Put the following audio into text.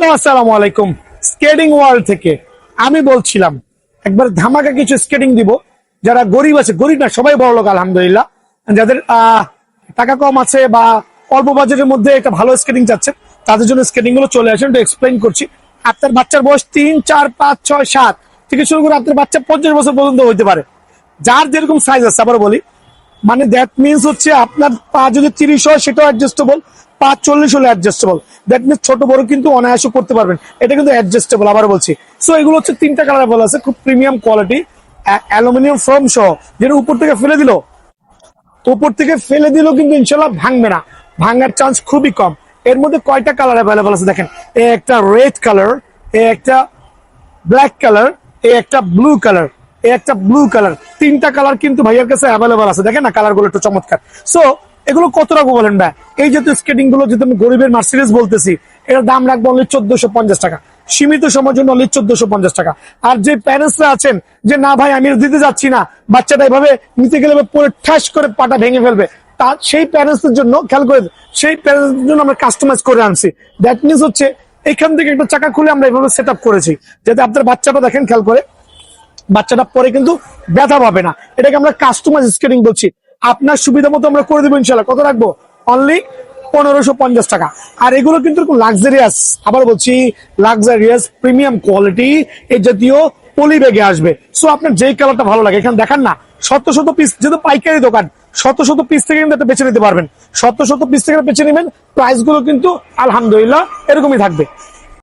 Hello, আসসালামু আলাইকুম। Skating world থেকে আমি বলছিলাম একবার ধামাকা কিছু স্কেটিং দিব। যারা গরিব আছে, গরিব না সবাই বড় লোক আলহামদুলিল্লাহ, যাদের টাকা কম আছে বা অল্প বাজেটের মধ্যে একটা ভালো স্কেটিং চাচ্ছেন, তাদের জন্য স্কেটিং গুলো চলে আসেন। একটু এক্সপ্লেইন করছি। আপনার বাচ্চার বয়স 3, 4, 5, 6, 7 থেকে শুরু করে আপনার বাচ্চা 50 বছর পর্যন্ত হইতে পারে। যার যেরকম সাইজ আছে, আবার বলি, মানে দ্যাট মিনস হচ্ছে আপনার পা যদি 30 হয় সেটাও অ্যাডজাস্টেবল, পা 40 হলে অ্যাডজাস্টেবল। দ্যাট মিনস ছোট বড় কিন্তু অনায়াসে করতে পারবেন, এটা কিন্তু অ্যাডজাস্টেবল। আবার বলছি, সো এগুলো হচ্ছে 3টা কালার বলা আছে, খুব প্রিমিয়াম কোয়ালিটি, অ্যালুমিনিয়াম ফোম সহ। যেটা উপর থেকে ফেলে দিল কিন্তু ইনশাল্লাহ ভাঙবে না, ভাঙার চান্স খুবই কম। এর মধ্যে কয়টা কালার অ্যাভেলেবল আছে দেখেন। এ একটা রেড কালার, এ একটা ব্ল্যাক কালার, এই একটা ব্লু কালার, এই একটা ব্লু কালার। 3টা কালার কিন্তু ভাইয়ের কাছে অ্যাভেলেবল আছে। দেখেন না কালার গুলো একটু চমৎকার। সো এগুলো কত রাখবো বলেন ভাই? এই যে স্কেটিং গুলো যেহেতু আমি গরিবের মার্সিডিজ বলতেছি, এটার দাম রাখবো অনলি 1450 টাকা, সীমিত সময়ের জন্য অনলি 1450 টাকা। আর যে প্যারেন্টসরা আছেন যে না ভাই আমি দিতে যাচ্ছি না, বাচ্চাটা এভাবে নিতে গেলে পরে ঠাস করে পাটা ভেঙে ফেলবে, তার সেই প্যারেন্টসদের জন্য খেয়াল করে, সেই প্যারেন্টসদের জন্য আমরা কাস্টমাইজ করে আনছি। দ্যাট মিনস হচ্ছে এখান থেকে একটা চাকা খুলে আমরা এভাবে সেট আপ করেছি, যাতে আপনার বাচ্চাটা দেখেন খেয়াল করে, বাচ্চাটা পরে কিন্তু ব্যথা পাবে না। এটাকে আমরা কাস্টমাইজ স্কেটিং বলছি। আপনার সুবিধা মতো আমরা করে দেবো ইনশাল্লাহ। কত রাখবো? অনলি 1550 টাকা। আর এগুলো কিন্তু লাক্সারিয়াস, আবার বলছি লাক্সারিয়াস প্রিমিয়াম কোয়ালিটি, এই জাতীয় পলি ব্যাগে আসবে। সো আপনার যেই কালারটা ভালো লাগে, এখানে দেখান না শত শত পিস, যেহেতু পাইকারি দোকান, শত শত পিস থেকে কিন্তু বেছে নিতে পারবেন। শত শত পিস থেকে বেছে নেবেন, প্রাইস গুলো কিন্তু আলহামদুলিল্লাহ এরকমই থাকবে।